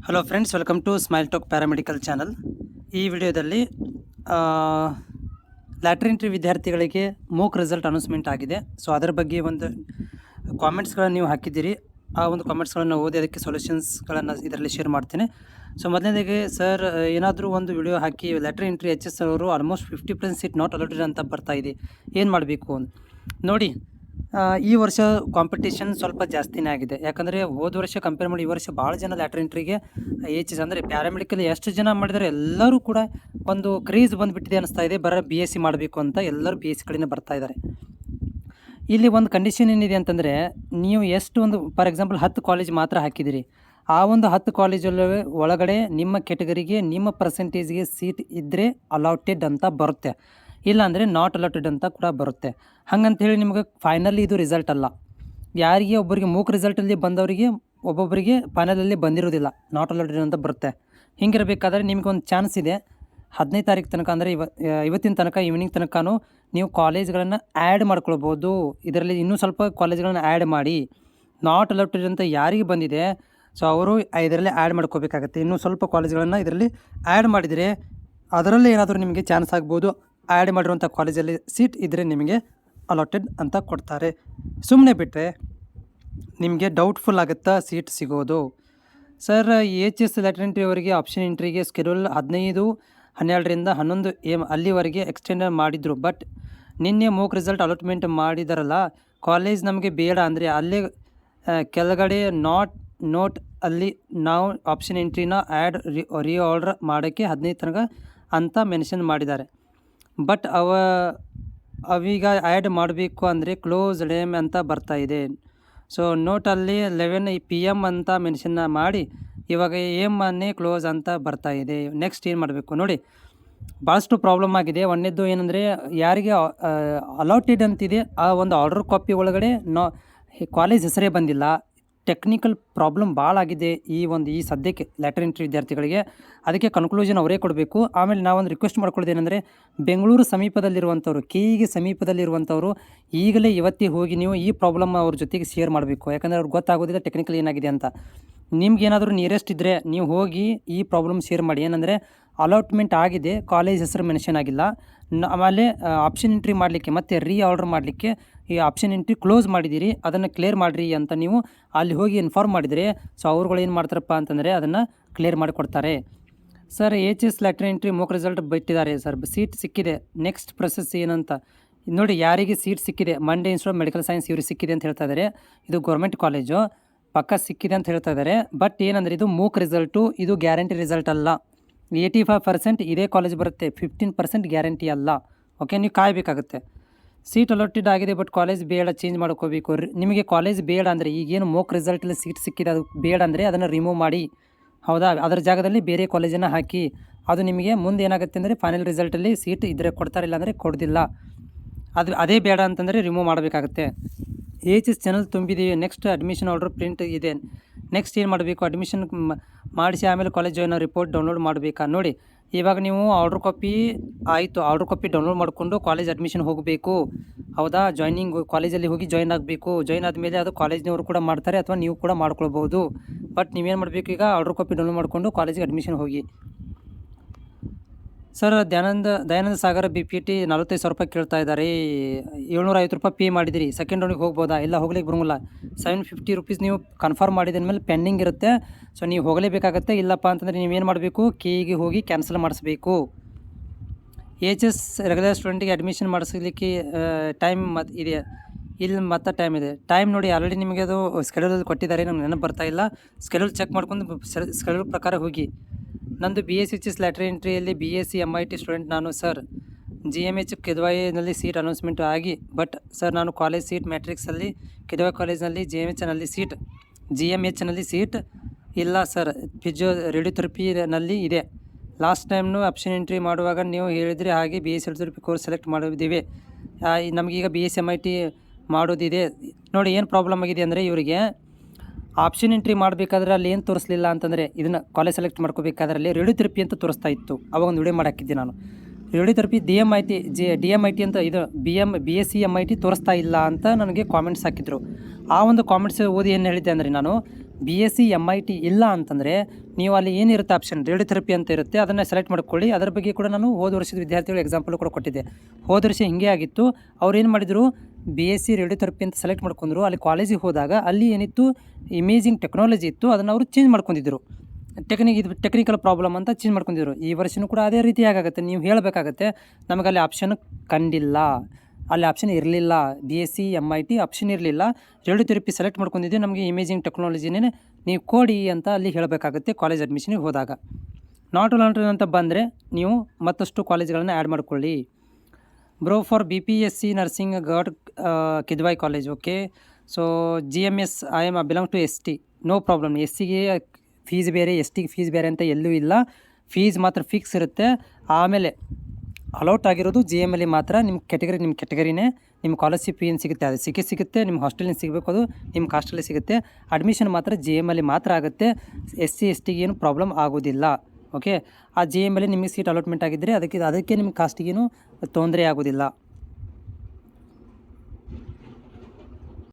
Hello friends, welcome to smile talk paramedical channel. ಈ ವಿಡಿಯೋದಲ್ಲಿ lateral entry ವಿದ್ಯಾರ್ಥಿಗಳಿಗೆ mock result announcement ಆಗಿದೆ. So ಅದರ ಬಗ್ಗೆ ಒಂದು ಕಾಮೆಂಟ್ಸ್ಗಳನ್ನು ನೀವು ಹಾಕಿದ್ದೀರಿ. ಆ ಒಂದು ಕಾಮೆಂಟ್ಸ್ಗಳನ್ನು ಓದಿ ಅದಕ್ಕೆ ಸೊಲ್ಯೂಷನ್ಸ್ಗಳನ್ನು ಇದರಲ್ಲಿ ಶೇರ್ ಮಾಡ್ತೇನೆ. ಸೊ ಮೊದಲನೇದಾಗಿ ಸರ್, ಏನಾದರೂ ಒಂದು ವಿಡಿಯೋ ಹಾಕಿ ಲ್ಯಾಟ್ರಿ ಎಂಟ್ರಿ HS ಅವರು ಆಲ್ಮೋಸ್ಟ್ 50% ಸೀಟ್ ನಾಟ್ ಅಲೋಟೆಡ್ ಅಂತ ಬರ್ತಾ ಇದೆ, ಏನು ಮಾಡಬೇಕು ನೋಡಿ. ಈ ವರ್ಷ ಕಾಂಪಿಟೇಷನ್ ಸ್ವಲ್ಪ ಜಾಸ್ತಿನೇ ಆಗಿದೆ. ಯಾಕಂದರೆ ಹೋದ ವರ್ಷ ಕಂಪೇರ್ ಮಾಡಿ ಈ ವರ್ಷ ಭಾಳ ಜನ ಲ್ಯಾಟ್ರಿ ಎಂಟ್ರಿಗೆ HS ಅಂದರೆ ಪ್ಯಾರಾಮೆಡಿಕಲ್ ಎಷ್ಟು ಜನ ಮಾಡಿದರೆ ಎಲ್ಲರೂ ಕೂಡ ಒಂದು ಕ್ರೇಜ್ ಬಂದುಬಿಟ್ಟಿದೆ ಅನಿಸ್ತಾ ಇದೆ. BSc ಮಾಡಬೇಕು ಅಂತ ಎಲ್ಲರೂ BSc ಕಡೆನೇ ಬರ್ತಾ ಇದ್ದಾರೆ. ಇಲ್ಲಿ ಒಂದು ಕಂಡೀಷನ್ ಏನಿದೆ ಅಂತಂದರೆ, ನೀವು ಎಷ್ಟು ಒಂದು ಫಾರ್ ಎಕ್ಸಾಂಪಲ್ 10 ಕಾಲೇಜ್ ಮಾತ್ರ ಹಾಕಿದಿರಿ. ಆ ಒಂದು 10 ಕಾಲೇಜಲ್ಲಿ ಒಳಗಡೆ ನಿಮ್ಮ ಕೆಟಗರಿಗೆ ನಿಮ್ಮ ಪರ್ಸೆಂಟೇಜ್ಗೆ ಸೀಟ್ ಇದ್ದರೆ ಅಲಾಟೆಡ್ ಅಂತ ಬರುತ್ತೆ, ಇಲ್ಲಾಂದರೆ ನಾಟ್ ಅಲಾಟೆಡ್ ಅಂತ ಕೂಡ ಬರುತ್ತೆ. ಹಾಗಂತೇಳಿ ನಿಮಗೆ ಫೈನಲಿ ಇದು ರಿಸಲ್ಟ್ ಅಲ್ಲ. ಯಾರಿಗೆ ಒಬ್ಬರಿಗೆ ಮೂಕ್ ರಿಸಲ್ಟಲ್ಲಿ ಬಂದವರಿಗೆ ಒಬ್ಬೊಬ್ಬರಿಗೆ ಫೈನಲಲ್ಲಿ ಬಂದಿರೋದಿಲ್ಲ, ನಾಟ್ ಅಲಾಟೆಡ್ ಅಂತ ಬರುತ್ತೆ. ಹಿಂಗಿರಬೇಕಾದ್ರೆ ನಿಮಗೆ ಒಂದು ಚಾನ್ಸ್ ಇದೆ. 15 ತಾರೀಕು ತನಕ ಅಂದರೆ ಇವತ್ತಿನ ತನಕ ಈವ್ನಿಂಗ್ ತನಕನೂ ನೀವು ಕಾಲೇಜ್ಗಳನ್ನು ಆ್ಯಡ್ ಮಾಡ್ಕೊಳ್ಬೋದು. ಇದರಲ್ಲಿ ಇನ್ನೂ ಸ್ವಲ್ಪ ಕಾಲೇಜ್ಗಳನ್ನು ಆ್ಯಡ್ ಮಾಡಿ, ನಾಟ್ ಅಲಾಟೆಡ್ ಅಂತ ಯಾರಿಗೆ ಬಂದಿದೆ ಸೊ ಅವರು ಇದರಲ್ಲಿ ಆ್ಯಡ್ ಮಾಡ್ಕೋಬೇಕಾಗತ್ತೆ. ಇನ್ನೂ ಸ್ವಲ್ಪ ಕಾಲೇಜ್ಗಳನ್ನು ಇದರಲ್ಲಿ ಆ್ಯಡ್ ಮಾಡಿದರೆ ಅದರಲ್ಲಿ ಏನಾದರೂ ನಿಮಗೆ ಚಾನ್ಸ್ ಆಗ್ಬೋದು. ಆ್ಯಡ್ ಮಾಡಿರುವಂಥ ಕಾಲೇಜಲ್ಲಿ ಸೀಟ್ ಇದ್ದರೆ ನಿಮಗೆ ಅಲಾಟೆಡ್ ಅಂತ ಕೊಡ್ತಾರೆ. ಸುಮ್ಮನೆ ಬಿಟ್ಟರೆ ನಿಮಗೆ ಡೌಟ್ಫುಲ್ ಆಗುತ್ತಾ ಸೀಟ್ ಸಿಗೋದು. ಸರ್, HS ಲ್ಯಾಟ್ರಿ ಎಂಟ್ರಿ ಅವರಿಗೆ ಆಪ್ಷನ್ ಎಂಟ್ರಿಗೆ ಸ್ಕೆಡ್ಯೂಲ್ 15/12 11 AM ಅಲ್ಲಿವರೆಗೆ ಎಕ್ಸ್ಟೆಂಡ್ ಮಾಡಿದರು. ಬಟ್ ನಿನ್ನೆ ಮೂಕ್ ರಿಸಲ್ಟ್ ಅಲಾಟ್ಮೆಂಟ್ ಮಾಡಿದಾರಲ್ಲ, ಕಾಲೇಜ್ ನಮಗೆ ಬೇಡ ಅಂದರೆ ಅಲ್ಲೇ ಕೆಳಗಡೆ ನೋಟ್ ಅಲ್ಲಿ ನಾವು ಆಪ್ಷನ್ ಎಂಟ್ರಿನ ರೀಆರ್ಡರ್ ಮಾಡೋಕ್ಕೆ 15 ತನಕ ಅಂತ ಮೆನ್ಷನ್ ಮಾಡಿದ್ದಾರೆ. ಬಟ್ ಅವೀಗ ಆ್ಯಡ್ ಮಾಡಬೇಕು ಅಂದರೆ ಕ್ಲೋಸ್ ಡೇಮ್ ಅಂತ ಬರ್ತಾ ಇದೆ. ಸೊ ನೋಟಲ್ಲಿ 11 PM ಅಂತ ಮೆನ್ಷನ್ ಮಾಡಿ ಇವಾಗ AM ಅನ್ನೇ ಕ್ಲೋಸ್ ಅಂತ ಬರ್ತಾ ಇದೆ. ನೆಕ್ಸ್ಟ್ ಏನು ಮಾಡಬೇಕು ನೋಡಿ, ಭಾಳಷ್ಟು ಪ್ರಾಬ್ಲಮ್ ಆಗಿದೆ. ಒಂದನೇದು ಏನಂದರೆ, ಯಾರಿಗೆ ಅಲಾಟೆಡ್ ಅಂತಿದೆ ಆ ಒಂದು ಆರ್ಡರ್ ಕಾಪಿ ಒಳಗಡೆ ಕಾಲೇಜ್ ಹೆಸರೇ ಬಂದಿಲ್ಲ. ಟೆಕ್ನಿಕಲ್ ಪ್ರಾಬ್ಲಮ್ ಭಾಳ ಆಗಿದೆ ಈ ಸದ್ಯಕ್ಕೆ ಲ್ಯಾಟ್ರಿ ಎಂಟ್ರಿ ವಿದ್ಯಾರ್ಥಿಗಳಿಗೆ. ಅದಕ್ಕೆ ಕನ್ಕ್ಲೂಷನ್ ಅವರೇ ಕೊಡಬೇಕು. ಆಮೇಲೆ ನಾವೊಂದು ರಿಕ್ವೆಸ್ಟ್ ಮಾಡ್ಕೊಳ್ಳೋದೇನೆಂದರೆ, ಬೆಂಗಳೂರು ಸಮೀಪದಲ್ಲಿರುವಂಥವ್ರು, KEಗೆ ಸಮೀಪದಲ್ಲಿರುವಂಥವ್ರು ಈಗಲೇ ಇವತ್ತೇ ಹೋಗಿ ನೀವು ಈ ಪ್ರಾಬ್ಲಮ್ ಅವ್ರ ಜೊತೆಗೆ ಶೇರ್ ಮಾಡಬೇಕು. ಯಾಕಂದರೆ ಅವ್ರಿಗೆ ಗೊತ್ತಾಗೋದಿಲ್ಲ ಟೆಕ್ನಿಕಲ್ ಏನಾಗಿದೆ ಅಂತ. ನಿಮ್ಗೇನಾದರೂ ನಿಯರೆಸ್ಟ್ ಇದ್ದರೆ ನೀವು ಹೋಗಿ ಈ ಪ್ರಾಬ್ಲಮ್ ಶೇರ್ ಮಾಡಿ. ಏನಂದರೆ, ಅಲಾಟ್ಮೆಂಟ್ ಆಗಿದೆ, ಕಾಲೇಜ್ ಹೆಸರು ಮೆನ್ಷನ್ ಆಗಿಲ್ಲ. ಆಮೇಲೆ ಆಪ್ಷನ್ ಎಂಟ್ರಿ ಮಾಡಲಿಕ್ಕೆ ಮತ್ತು ಆರ್ಡರ್ ಮಾಡಲಿಕ್ಕೆ ಈ ಆಪ್ಷನ್ ಎಂಟ್ರಿ ಕ್ಲೋಸ್ ಮಾಡಿದ್ದೀರಿ, ಅದನ್ನು ಕ್ಲಿಯರ್ ಮಾಡಿರಿ ಅಂತ ನೀವು ಅಲ್ಲಿ ಹೋಗಿ ಇನ್ಫಾರ್ಮ್ ಮಾಡಿದರೆ ಸೊ ಅವ್ರುಗಳು ಏನು ಮಾಡ್ತಾರಪ್ಪ ಅಂತಂದರೆ ಅದನ್ನು ಕ್ಲಿಯರ್ ಮಾಡಿಕೊಡ್ತಾರೆ. Sir, HS lottery entry mock result ಬಿಟ್ಟಿದ್ದಾರೆ ಸರ್, ಸೀಟ್ ಸಿಕ್ಕಿದೆ. ನೆಕ್ಸ್ಟ್ ಪ್ರೊಸೆಸ್ ಏನಂತ ನೋಡಿ. ಯಾರಿಗೆ ಸೀಟ್ ಸಿಕ್ಕಿದೆ, Mandya institute of medical science ಇವ್ರಿಗೆ ಸಿಕ್ಕಿದೆ ಅಂತ ಹೇಳ್ತಾ ಇದ್ದಾರೆ. ಇದು ಗೌರ್ಮೆಂಟ್ ಕಾಲೇಜು, ಪಕ್ಕ ಸಿಕ್ಕಿದೆ ಅಂತ ಹೇಳ್ತಾ ಇದ್ದಾರೆ. ಬಟ್ ಏನಂದರೆ, ಇದು ಮೂಕ್ ರಿಸಲ್ಟು, ಇದು ಗ್ಯಾರಂಟಿ ರಿಸಲ್ಟ್ ಅಲ್ಲ. 85% ಇದೇ ಕಾಲೇಜ್ ಬರುತ್ತೆ, 15% ಗ್ಯಾರಂಟಿ ಅಲ್ಲ. ಓಕೆ, ನೀವು ಕಾಯಬೇಕಾಗುತ್ತೆ. ಸೀಟ್ ಅಲಾಟೆಡ್ ಆಗಿದೆ ಬಟ್ ಕಾಲೇಜ್ ಬೇಡ, ಚೇಂಜ್ ಮಾಡ್ಕೋಬೇಕು. ನಿಮಗೆ ಕಾಲೇಜ್ ಬೇಡ ಅಂದರೆ, ಈಗೇನು ಮೂಕ್ ರಿಸಲ್ಟಲ್ಲಿ ಸೀಟ್ ಸಿಕ್ಕಿದೆ ಅದು ಬೇಡ ಅಂದರೆ ಅದನ್ನು ರಿಮೂವ್ ಮಾಡಿ, ಹೌದಾ, ಅದರ ಜಾಗದಲ್ಲಿ ಬೇರೆ ಕಾಲೇಜನ್ನು ಹಾಕಿ. ಅದು ನಿಮಗೆ ಮುಂದೆ ಏನಾಗುತ್ತೆ ಅಂದರೆ ಫೈನಲ್ ರಿಸಲ್ಟಲ್ಲಿ ಸೀಟ್ ಇದ್ದರೆ ಕೊಡ್ತಾರೆ, ಇಲ್ಲಾಂದರೆ ಕೊಡೋದಿಲ್ಲ. ಅದೇ ಬೇಡ ಅಂತಂದರೆ ರಿಮೂವ್ ಮಾಡಬೇಕಾಗುತ್ತೆ. HS ಚಾನಲ್ ತುಂಬಿದ್ದೀವಿ. ನೆಕ್ಸ್ಟ್ ಅಡ್ಮಿಷನ್ ಆರ್ಡರ್ ಪ್ರಿಂಟ್ ಇದೆ. ನೆಕ್ಸ್ಟ್ ಏನು ಮಾಡಬೇಕು, ಅಡ್ಮಿಷನ್ ಮಾಡಿಸಿ ಆಮೇಲೆ ಕಾಲೇಜ್ ಜಾಯ್ನ್ ರಿಪೋರ್ಟ್ ಡೌನ್ಲೋಡ್ ಮಾಡಬೇಕಾ ನೋಡಿ. ಇವಾಗ ನೀವು ಆರ್ಡ್ರ್ ಕಾಪಿ ಆಯಿತು, ಆರ್ಡ್ರ್ ಕಾಪಿ ಡೌನ್ಲೋಡ್ ಮಾಡಿಕೊಂಡು ಕಾಲೇಜ್ ಅಡ್ಮಿಷನ್ ಹೋಗಬೇಕು, ಹೌದಾ. ಜಾಯ್ನಿಂಗ್ ಕಾಲೇಜಲ್ಲಿ ಹೋಗಿ ಜಾಯ್ನ್ ಆಗಬೇಕು. ಜಾಯ್ನ್ ಆದಮೇಲೆ ಅದು ಕಾಲೇಜ್ನವರು ಕೂಡ ಮಾಡ್ತಾರೆ ಅಥವಾ ನೀವು ಕೂಡ ಮಾಡ್ಕೊಳ್ಬೋದು. ಬಟ್ ನೀವೇನು ಮಾಡಬೇಕು, ಈಗ ಆರ್ಡ್ರ್ ಕಾಪಿ ಡೌನ್ಲೋಡ್ ಮಾಡಿಕೊಂಡು ಕಾಲೇಜಿಗೆ ಅಡ್ಮಿಷನ್ ಹೋಗಿ. ಸರ್, ದಯಾನಂದ ಸಾಗರ BPT 45,000 ರೂಪಾಯಿ ಕೇಳ್ತಾ ಇದ್ದಾರೆ. 750 ರೂಪಾಯಿ ಪೇ ಮಾಡಿದಿರಿ, ಸೆಕೆಂಡ್ ರೌಂಡಿಗೆ ಹೋಗ್ಬೋದಾ? ಇಲ್ಲ, ಹೋಗ್ಲಿಕ್ಕೆ ಬರೋಂಗಿಲ್ಲ. 750 ರೂಪೀಸ್ ನೀವು ಕನ್ಫರ್ಮ್ ಮಾಡಿದ ಮೇಲೆ ಪೆಂಡಿಂಗ್ ಇರುತ್ತೆ. ಸೊ ನೀವು ಹೋಗಲೇಬೇಕಾಗತ್ತೆ. ಇಲ್ಲಪ್ಪ ಅಂತಂದರೆ ನೀವೇನು ಮಾಡಬೇಕು, KEಗೆ ಹೋಗಿ ಕ್ಯಾನ್ಸಲ್ ಮಾಡಿಸ್ಬೇಕು. HS ರೆಗ್ಯುಲರ್ ಸ್ಟೂಡೆಂಟಿಗೆ ಅಡ್ಮಿಷನ್ ಮಾಡಿಸ್ಲಿಕ್ಕೆ ಟೈಮ್ ಇದೆ, ಇಲ್ಲಿ ಮತ್ತೆ ಟೈಮ್ ಇದೆ. ಟೈಮ್ ನೋಡಿ, ಆಲ್ರೆಡಿ ನಿಮಗೆ ಅದು ಸ್ಕೆಡ್ಯೂಲಲ್ಲಿ ಕೊಟ್ಟಿದ್ದಾರೆ, ನಮ್ಗೆ ನೆನಪು ಬರ್ತಾ ಇಲ್ಲ. ಸ್ಕೆಡ್ಯೂಲ್ ಚೆಕ್ ಮಾಡ್ಕೊಂಡು ಸ್ಕೆಡ್ಯೂಲ್ ಪ್ರಕಾರ ಹೋಗಿ. ನಂದು BSc HS ಲ್ಯಾಟ್ರಿ ಎಂಟ್ರಿಯಲ್ಲಿ BSc MIT student ನಾನು ಸರ್. GMH ಕೆದ್ವಾಯಿನಲ್ಲಿ ಸೀಟ್ ಅನೌನ್ಸ್ಮೆಂಟ್ ಆಗಿ, ಬಟ್ ಸರ್ ನಾನು ಕಾಲೇಜ್ ಸೀಟ್ ಮ್ಯಾಟ್ರಿಕ್ಸಲ್ಲಿ ಕೆದ್ವಾಯಿ ಕಾಲೇಜ್ನಲ್ಲಿ GMHನಲ್ಲಿ ಸೀಟ್ ಇಲ್ಲ ಸರ್. ರೇಡಿಯೋಥೆರಪಿನಲ್ಲಿ ಇದೆ. ಲಾಸ್ಟ್ ಟೈಮ್ನು ಆಪ್ಷನ್ ಎಂಟ್ರಿ ಮಾಡುವಾಗ ನೀವು ಹೇಳಿದರೆ ಹಾಗೆ BSc ರೇಡಿಯೋಥೆರಪಿ ಕೋರ್ಸ್ ಸೆಲೆಕ್ಟ್ ಮಾಡಿದ್ದೀವಿ. ನಮಗೀಗ BSc MIT ಮಾಡೋದಿದೆ ನೋಡಿ. ಏನು ಪ್ರಾಬ್ಲಮ್ ಆಗಿದೆ ಅಂದರೆ, ಇವರಿಗೆ ಆಪ್ಷನ್ ಎಂಟ್ರಿ ಮಾಡಬೇಕಾದ್ರೆ ಅಲ್ಲಿ ಏನು ತೋರಿಸಲಿಲ್ಲ ಅಂತಂದರೆ, ಇದನ್ನು ಕಾಲೇಜ್ ಸೆಲೆಕ್ಟ್ ಮಾಡ್ಕೋಬೇಕಾದ್ರೆ ಅಲ್ಲಿ ರೇಡಿಯೋಥೆರಪಿ ಅಂತ ತೋರಿಸ್ತಾ ಇತ್ತು. ಅವಾಗ ಒಂದು ವಿಡಿಯೋ ಮಾಡಾಕಿದ್ದೆ ನಾನು. ರೇಡಿಯೋಥೆರಪಿ DMIT ಅಂತ ಇದು BSc MIT ತೋರಿಸ್ತಾ ಇಲ್ಲ ಅಂತ ನನಗೆ ಕಾಮೆಂಟ್ಸ್ ಹಾಕಿದ್ರು. ಆ ಒಂದು ಕಾಮೆಂಟ್ಸ್ ಓದಿ ಏನು ಹೇಳಿದ್ದೆ ಅಂದರೆ, ನಾನು BSc MIT ಇಲ್ಲ ಅಂತಂದರೆ ನೀವು ಅಲ್ಲಿ ಏನಿರುತ್ತೆ ಆಪ್ಷನ್ ರೇಡಿಯೋಥೆರಪಿ ಅಂತ ಇರುತ್ತೆ, ಅದನ್ನು ಸೆಲೆಕ್ಟ್ ಮಾಡ್ಕೊಳ್ಳಿ. ಅದರ ಬಗ್ಗೆ ಕೂಡ ನಾನು ಹೋದ ವರ್ಷದ ವಿದ್ಯಾರ್ಥಿಗಳು ಎಕ್ಸಾಂಪಲ್ ಕೂಡ ಕೊಟ್ಟಿದ್ದೆ. ಹೋದ ವರ್ಷ ಹಿಂಗೆ ಆಗಿತ್ತು. ಅವ್ರು ಏನು ಮಾಡಿದರು, BSc ರೇಡಿಯೋಥೆರಪಿ ಅಂತ ಸೆಲೆಕ್ಟ್ ಮಾಡ್ಕೊಂಡ್ರು. ಅಲ್ಲಿ ಕಾಲೇಜಿಗೆ ಹೋದಾಗ ಅಲ್ಲಿ ಏನಿತ್ತು, ಇಮೇಜಿಂಗ್ ಟೆಕ್ನಾಲಜಿ ಇತ್ತು, ಅದನ್ನು ಅವರು ಚೇಂಜ್ ಮಾಡ್ಕೊಂಡಿದ್ದರು. ಟೆಕ್ನಿಕಲ್ ಪ್ರಾಬ್ಲಮ್ ಅಂತ ಚೇಂಜ್ ಮಾಡ್ಕೊಂಡಿದ್ರು. ಈ ವರ್ಷವೂ ಕೂಡ ಅದೇ ರೀತಿ ಆಗುತ್ತೆ. ನೀವು ಹೇಳಬೇಕಾಗತ್ತೆ, ನಮಗೆ ಅಲ್ಲಿ ಆಪ್ಷನ್ ಕಂಡಿಲ್ಲ, ಅಲ್ಲಿ ಆಪ್ಷನ್ ಇರಲಿಲ್ಲ, BSc MIT ಆಪ್ಷನ್ ಇರಲಿಲ್ಲ, ರೇಡಿಯೋಥೆರಪಿ ಸೆಲೆಕ್ಟ್ ಮಾಡ್ಕೊಂಡಿದ್ದೀವಿ, ನಮಗೆ ಇಮೇಜಿಂಗ್ ಟೆಕ್ನಾಲಜಿನೇ ನೀವು ಕೊಡಿ ಅಂತ ಅಲ್ಲಿ ಹೇಳಬೇಕಾಗುತ್ತೆ ಕಾಲೇಜ್ ಅಡ್ಮಿಷನಿಗೆ ಹೋದಾಗ. ನಾಟ್ ಅಲೌಡ್ ಅಂತ ಬಂದರೆ ನೀವು ಮತ್ತಷ್ಟು ಕಾಲೇಜ್ಗಳನ್ನು ಆ್ಯಡ್ ಮಾಡ್ಕೊಳ್ಳಿ. Bro for BPSc nursing govt Kidwai college. Okay, so GMS I am belong to ST, no problem. SCಗೆ ಫೀಸ್ ಬೇರೆ, STಗೆ ಫೀಸ್ ಬೇರೆ ಅಂತ ಎಲ್ಲೂ ಇಲ್ಲ. ಫೀಸ್ ಮಾತ್ರ ಫಿಕ್ಸ್ ಇರುತ್ತೆ. ಆಮೇಲೆ ಅಲೌಟ್ ಆಗಿರೋದು GML ಮಾತ್ರ. ನಿಮ್ಮ ಕೆಟಗರಿನೇ ನಿಮ್ಮ ಸ್ಕಾಲರ್ಶಿಪ್ ಏನು ಸಿಗುತ್ತೆ ಅದು ಸಿಗುತ್ತೆ. ನಿಮ್ಮ ಹಾಸ್ಟೆಲಿಂದ ಸಿಗಬೇಕು, ಅದು ನಿಮ್ಮ ಕಾಸ್ಟಲ್ಲಿ ಸಿಗುತ್ತೆ. ಅಡ್ಮಿಷನ್ ಮಾತ್ರ GML ಮಾತ್ರ ಆಗುತ್ತೆ. SC STಗೆ ಏನು ಪ್ರಾಬ್ಲಮ್ ಆಗೋದಿಲ್ಲ. ಓಕೆ, ಆ GML ನಿಮಗೆ ಸೀಟ್ ಅಲಾಟ್ಮೆಂಟ್ ಆಗಿದ್ದರೆ ಅದಕ್ಕೆ ನಿಮ್ಮ ಕಾಸ್ಟಿಗೇನು ತೊಂದರೆ ಆಗೋದಿಲ್ಲ.